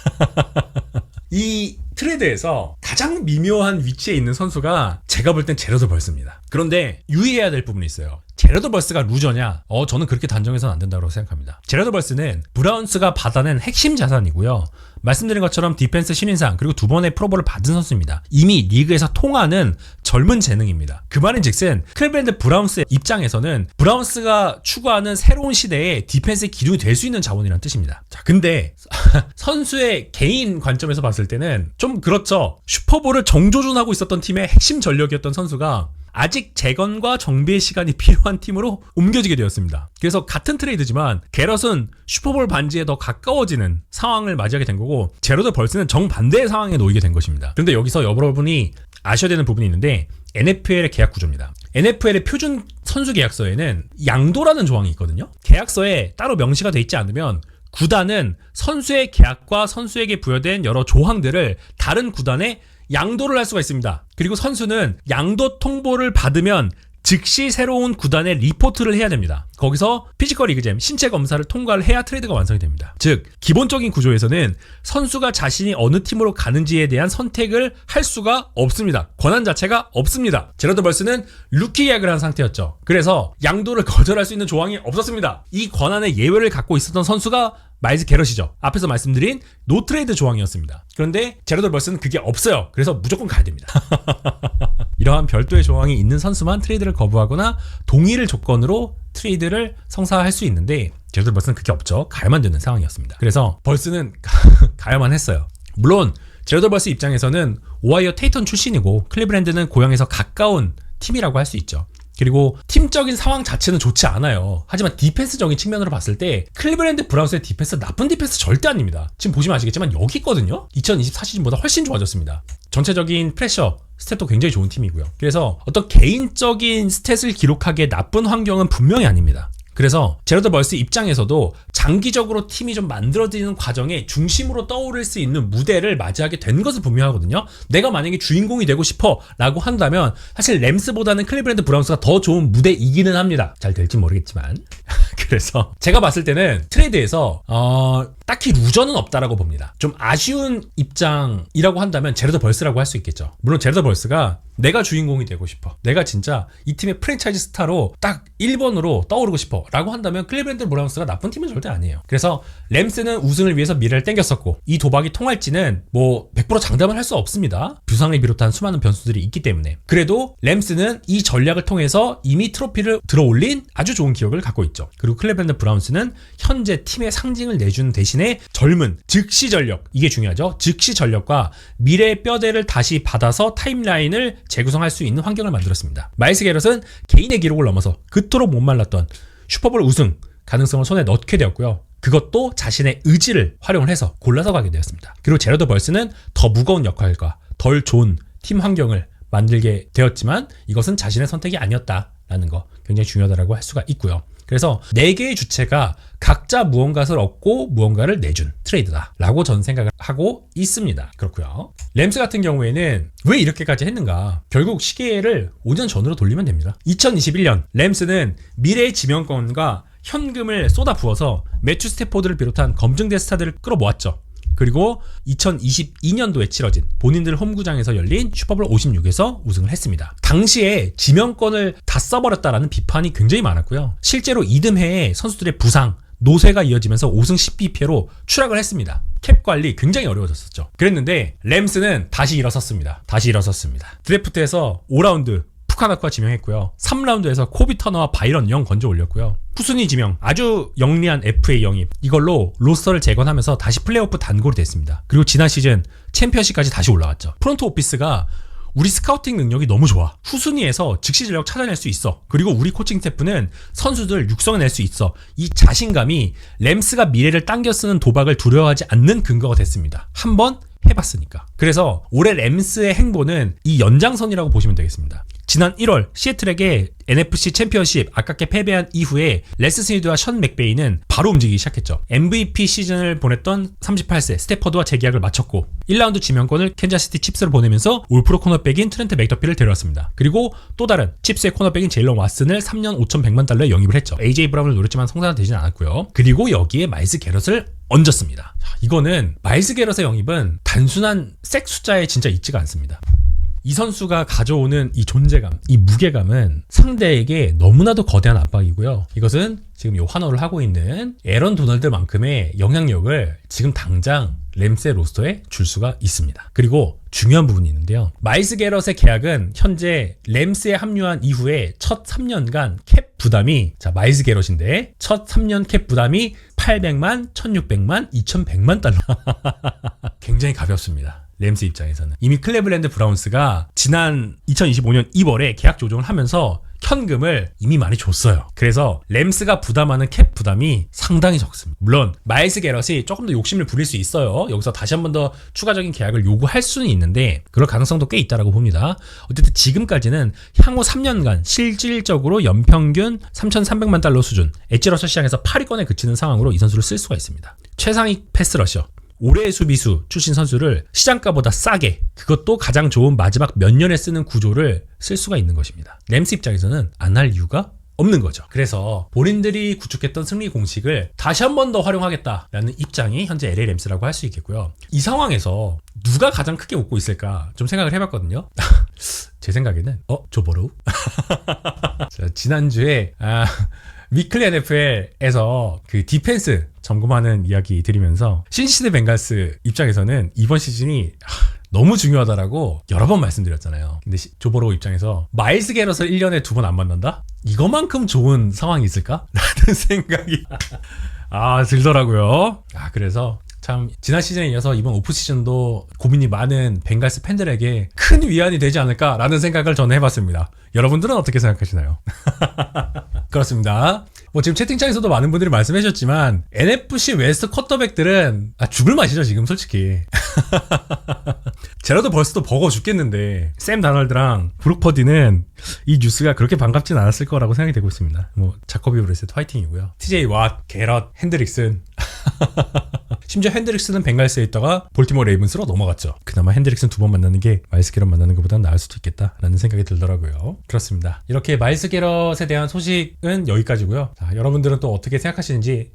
이 트레이드에서 가장 미묘한 위치에 있는 선수가 제가 볼 땐 제러드 벌스입니다. 그런데 유의해야 될 부분이 있어요. 제러드 벌스가 루저냐? 저는 그렇게 단정해서는 안 된다고 생각합니다. 제러드 벌스는 브라운스가 받아낸 핵심 자산이고요. 말씀드린 것처럼 디펜스 신인상 그리고 2번의 프로볼을 받은 선수입니다. 이미 리그에서 통하는 젊은 재능입니다. 그 말인즉슨 클리블랜드 브라운스의 입장에서는 브라운스가 추구하는 새로운 시대에 디펜스의 기둥이 될 수 있는 자원이라는 뜻입니다. 자, 근데 선수의 개인 관점에서 봤을 때는 좀 그렇죠. 슈퍼볼을 정조준하고 있었던 팀의 핵심 전력이었던 선수가 아직 재건과 정비의 시간이 필요한 팀으로 옮겨지게 되었습니다. 그래서 같은 트레이드지만 게럿은 슈퍼볼 반지에 더 가까워지는 상황을 맞이하게 된 거고 제러드 벌스는 정반대의 상황에 놓이게 된 것입니다. 그런데 여기서 여러분이 아셔야 되는 부분이 있는데 NFL의 계약 구조입니다. NFL의 표준 선수 계약서에는 양도라는 조항이 있거든요. 계약서에 따로 명시가 돼 있지 않으면 구단은 선수의 계약과 선수에게 부여된 여러 조항들을 다른 구단에 양도를 할 수가 있습니다. 그리고 선수는 양도 통보를 받으면 즉시 새로운 구단에 리포트를 해야 됩니다. 거기서 피지컬 리그잼, 신체 검사를 통과를 해야 트레이드가 완성이 됩니다. 즉, 기본적인 구조에서는 선수가 자신이 어느 팀으로 가는지에 대한 선택을 할 수가 없습니다. 권한 자체가 없습니다. 제러드 벌스는 루키 계약을 한 상태였죠. 그래서 양도를 거절할 수 있는 조항이 없었습니다. 이 권한의 예외를 갖고 있었던 선수가 마일스 게럿이죠. 앞에서 말씀드린 노트레이드 조항이었습니다. 그런데 제러드 벌스는 그게 없어요. 그래서 무조건 가야 됩니다. 이러한 별도의 조항이 있는 선수만 트레이드를 거부하거나 동의를 조건으로 트레이드를 성사할 수 있는데 제러드 벌스는 그게 없죠. 가야만 되는 상황이었습니다. 그래서 벌스는 가야만 했어요. 물론 제러드 벌스 입장에서는 오하이오 테이턴 출신이고 클리블랜드는 고향에서 가까운 팀이라고 할 수 있죠. 그리고 팀적인 상황 자체는 좋지 않아요. 하지만 디펜스적인 측면으로 봤을 때 클리블랜드 브라운스의 디펜스 나쁜 디펜스 절대 아닙니다. 지금 보시면 아시겠지만 여기 있거든요. 2024 시즌보다 훨씬 좋아졌습니다. 전체적인 프레셔 스탯도 굉장히 좋은 팀이고요. 그래서 어떤 개인적인 스탯을 기록하기에 나쁜 환경은 분명히 아닙니다. 그래서 제러드 벌스 입장에서도 장기적으로 팀이 좀 만들어지는 과정에 중심으로 떠오를 수 있는 무대를 맞이하게 된 것은 분명하거든요. 내가 만약에 주인공이 되고 싶어 라고 한다면 사실 램스보다는 클리블랜드 브라운스가 더 좋은 무대이기는 합니다. 잘 될지 모르겠지만 그래서 제가 봤을 때는 트레이드에서 딱히 루저는 없다라고 봅니다. 좀 아쉬운 입장이라고 한다면 제러드 벌스라고 할 수 있겠죠. 물론 제러드 벌스가 내가 주인공이 되고 싶어, 내가 진짜 이 팀의 프랜차이즈 스타로 딱 1번으로 떠오르고 싶어 라고 한다면 클리블랜드 브라운스가 나쁜 팀은 절대 아니에요. 그래서 램스는 우승을 위해서 미래를 땡겼었고 이 도박이 통할지는 뭐 100% 장담을 할 수 없습니다. 부상을 비롯한 수많은 변수들이 있기 때문에. 그래도 램스는 이 전략을 통해서 이미 트로피를 들어올린 아주 좋은 기억을 갖고 있죠. 그리고 클리블랜드 브라운스는 현재 팀의 상징을 내주는 대신에 젊은 즉시 전력, 이게 중요하죠. 즉시 전력과 미래의 뼈대를 다시 받아서 타임라인을 재구성할 수 있는 환경을 만들었습니다. 마일스 게럿은 개인의 기록을 넘어서 그토록 목말랐던 슈퍼볼 우승 가능성을 손에 넣게 되었고요. 그것도 자신의 의지를 활용을 해서 골라서 가게 되었습니다. 그리고 제러드 벌스는 더 무거운 역할과 덜 좋은 팀 환경을 만들게 되었지만 이것은 자신의 선택이 아니었다라는 거 굉장히 중요하다고 할 수가 있고요. 그래서 4개의 주체가 각자 무언가를 얻고 무언가를 내준 트레이드다라고 저는 생각을 하고 있습니다. 그렇고요. 램스 같은 경우에는 왜 이렇게까지 했는가? 결국 시계를 5년 전으로 돌리면 됩니다. 2021년 램스는 미래의 지명권과 현금을 쏟아부어서 매튜 스태포드를 비롯한 검증된 스타들을 끌어모았죠. 그리고 2022년도에 치러진 본인들 홈구장에서 열린 슈퍼볼 56에서 우승을 했습니다. 당시에 지명권을 다 써버렸다라는 비판이 굉장히 많았고요. 실제로 이듬해에 선수들의 부상, 노쇠가 이어지면서 5승 10비패로 추락을 했습니다. 캡 관리 굉장히 어려워졌었죠. 그랬는데 램스는 다시 일어섰습니다. 드래프트에서 5라운드 푸카나쿠와 지명했고요. 3라운드에서 코비 터너와 바이런 영 건져 올렸고요. 푸순이 지명, 아주 영리한 FA 영입, 이걸로 로스터를 재건하면서 다시 플레이오프 단골이 됐습니다. 그리고 지난 시즌 챔피언십까지 다시 올라왔죠. 프론트 오피스가 우리 스카우팅 능력이 너무 좋아, 후순위에서 즉시 전력 찾아낼 수 있어, 그리고 우리 코칭 스태프는 선수들 육성해낼 수 있어, 이 자신감이 램스가 미래를 당겨 쓰는 도박을 두려워하지 않는 근거가 됐습니다. 한번 해봤으니까. 그래서 올해 램스의 행보는 이 연장선이라고 보시면 되겠습니다. 지난 1월 시애틀에게 NFC 챔피언십 아깝게 패배한 이후에 레스 스니드와 션 맥베이는 바로 움직이기 시작했죠. MVP 시즌을 보냈던 38세 스태퍼드와 재계약을 마쳤고 1라운드 지명권을 캔자스시티 칩스로 보내면서 올프로 코너백인 트렌트 맥더피를 데려왔습니다. 그리고 또 다른 칩스의 코너백인 제일런 왓슨을 3년 5,100만 달러에 영입을 했죠. AJ 브라운을 노렸지만 성사가 되진 않았고요. 그리고 여기에 마일스 게럿을 얹었습니다. 이거는 마일스 게럿의 영입은 단순한 색 숫자에 진짜 있지가 않습니다. 이 선수가 가져오는 이 존재감, 이 무게감은 상대에게 너무나도 거대한 압박이고요. 이것은 지금 이 환호를 하고 있는 에런 도널드만큼의 영향력을 지금 당장 램스의 로스터에 줄 수가 있습니다. 그리고 중요한 부분이 있는데요. 마일스 게럿의 계약은 현재 램스에 합류한 이후에 첫 3년간 캡 부담이, 자, 마일스 게럿인데 첫 3년 캡 부담이 800만, 1600만, 2100만 달러. 굉장히 가볍습니다. 램스 입장에서는. 이미 클레블랜드 브라운스가 지난 2025년 2월에 계약 조정을 하면서 현금을 이미 많이 줬어요. 그래서 램스가 부담하는 캡 부담이 상당히 적습니다. 물론 마일스 게럿이 조금 더 욕심을 부릴 수 있어요. 여기서 다시 한 번 더 추가적인 계약을 요구할 수는 있는데 그럴 가능성도 꽤 있다라고 봅니다. 어쨌든 지금까지는 향후 3년간 실질적으로 연평균 3,300만 달러 수준, 엣지 러셔 시장에서 8위권에 그치는 상황으로 이 선수를 쓸 수가 있습니다. 최상위 패스 러셔, 올해의 수비수 출신 선수를 시장가보다 싸게, 그것도 가장 좋은 마지막 몇 년에 쓰는 구조를 쓸 수가 있는 것입니다. 램스 입장에서는 안 할 이유가 없는 거죠. 그래서 본인들이 구축했던 승리 공식을 다시 한 번 더 활용하겠다라는 입장이 현재 LA 램스라고 할 수 있겠고요. 이 상황에서 누가 가장 크게 웃고 있을까 좀 생각을 해봤거든요. 제 생각에는 조 버로우? 지난주에 위클리 NFL에서 그 디펜스 점검하는 이야기 드리면서 신시드 벵갈스 입장에서는 이번 시즌이 너무 중요하다라고 여러 번 말씀드렸잖아요. 근데 조 버로우 입장에서 마일스 게럿을 1년에 2번 안 만난다? 이거만큼 좋은 상황이 있을까? 라는 생각이 들더라고요. 그래서 참 지난 시즌에 이어서 이번 오프 시즌도 고민이 많은 벵갈스 팬들에게 큰 위안이 되지 않을까라는 생각을 저는 해봤습니다. 여러분들은 어떻게 생각하시나요? 그렇습니다. 지금 채팅창에서도 많은 분들이 말씀해 주셨지만 NFC 웨스트 쿼터백들은 죽을 맛이죠 지금 솔직히. 제라드 벌스도 버거 죽겠는데 샘 다널드랑 브룩 퍼디는 이 뉴스가 그렇게 반갑진 않았을 거라고 생각이 되고 있습니다. 자코비 브레셋 화이팅이고요. TJ 왓, 게럿, 핸드릭슨. 심지어 핸드릭스는 벵갈스에 있다가 볼티모어 레이븐스로 넘어갔죠. 그나마 핸드릭슨 2번 만나는 게 마일스 게럿 만나는 것보다는 나을 수도 있겠다라는 생각이 들더라고요. 그렇습니다. 이렇게 마일스 게럿에 대한 소식은 여기까지고요. 자, 여러분들은 또 어떻게 생각하시는지.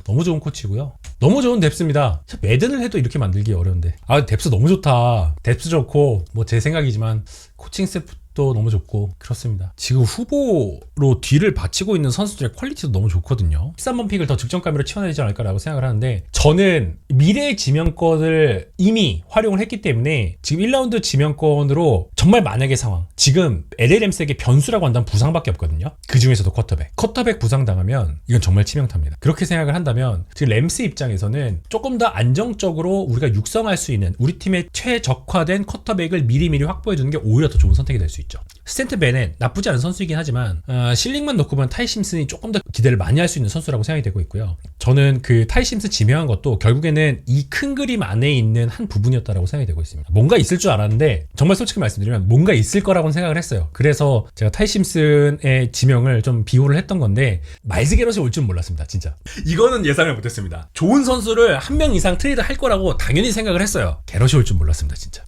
너무 좋은 코치고요. 너무 좋은 뎁스입니다. 매든을 해도 이렇게 만들기 어려운데. 뎁스 너무 좋다. 뎁스 좋고 제 생각이지만 코칭 스태프도 너무 좋고 그렇습니다. 지금 후보로 뒤를 바치고 있는 선수들의 퀄리티도 너무 좋거든요. 13번 픽을 더 득점감으로 치워내지 않을까라고 생각을 하는데 저는 미래의 지명권을 이미 활용을 했기 때문에 지금 1라운드 지명권으로 정말 만약의 상황, 지금 LA 램스에게 변수라고 한다면 부상밖에 없거든요. 그 중에서도 쿼터백 부상당하면 이건 정말 치명타입니다. 그렇게 생각을 한다면 지금 램스 입장에서는 조금 더 안정적으로 우리가 육성할 수 있는 우리 팀의 최적화된 쿼터백을 미리미리 확보해주는 게 오히려 더 좋은 선택이 될 수 있죠. 스탠트 베넷 나쁘지 않은 선수이긴 하지만 실링만 놓고 보면 타이 심슨이 조금 더 기대를 많이 할 수 있는 선수라고 생각이 되고 있고요. 저는 그 타이 심슨 지명한 것도 결국에는 이 큰 그림 안에 있는 한 부분이었다라고 생각이 되고 있습니다. 뭔가 있을 줄 알았는데 정말 솔직히 말씀드리면 뭔가 있을 거라고 생각을 했어요. 그래서 제가 타이 심슨의 지명을 좀 비호를 했던 건데 마일스 게럿이 올 줄 몰랐습니다. 진짜 이거는 예상을 못했습니다. 좋은 선수를 한 명 이상 트레이드 할 거라고 당연히 생각을 했어요. 게럿이 올 줄 몰랐습니다. 진짜.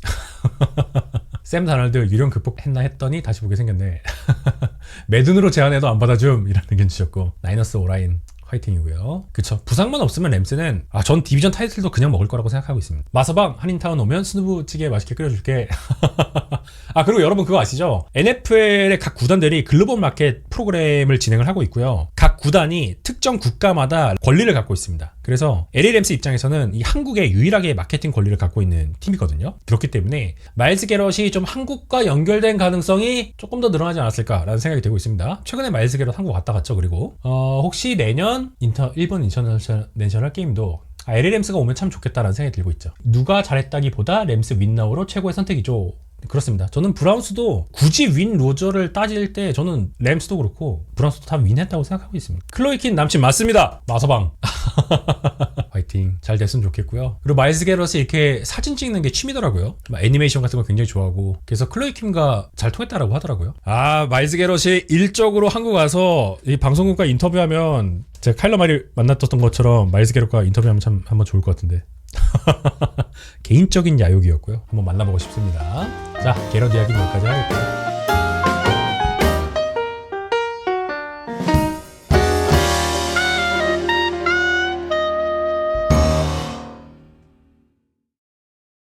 샘 다널드 유령 극복했나 했더니 다시 보게 생겼네. 매든으로 제안해도 안 받아줌 이라는 의견 주셨고, 나이너스 오라인 화이팅이고요. 그쵸. 부상만 없으면 램스는 전 디비전 타이틀도 그냥 먹을 거라고 생각하고 있습니다. 마서방 한인타운 오면 스누브찌개 맛있게 끓여줄게. 그리고 여러분 그거 아시죠? NFL의 각 구단들이 글로벌 마켓 프로그램을 진행을 하고 있고요. 각 구단이 특정 국가마다 권리를 갖고 있습니다. 그래서 LA 램스 입장에서는 이 한국에 유일하게 마케팅 권리를 갖고 있는 팀이거든요. 그렇기 때문에 마일스 게럿이 좀 한국과 연결된 가능성이 조금 더 늘어나지 않았을까라는 생각이 되고 있습니다. 최근에 마일스 게럿 한국 왔다 갔죠. 그리고 혹시 내년 일본 인터내셔널 게임도 LA 램스가 오면 참 좋겠다라는 생각이 들고 있죠. 누가 잘했다기보다 램스 윈나우로 최고의 선택이죠. 그렇습니다. 저는 브라운스도 굳이 윈 로저를 따질 때 저는 램스도 그렇고 브라운스도 다 윈했다고 생각하고 있습니다. 클로이 킨 남친 맞습니다. 마서방. 화이팅. 잘 됐으면 좋겠고요. 그리고 마일스 게럿이 이렇게 사진 찍는 게 취미더라고요. 애니메이션 같은 거 굉장히 좋아하고 그래서 클로이 킴과 잘 통했다라고 하더라고요. 마일스 게럿이 일적으로 한국 와서 이 방송국과 인터뷰하면 제가 카일러 마리 만났던 것처럼 마일스 게럿과 인터뷰하면 참 한번 좋을 것 같은데. 개인적인 야욕이었고요. 한번 만나보고 싶습니다. 자, 게럿 이야기는 여기까지 하겠고요.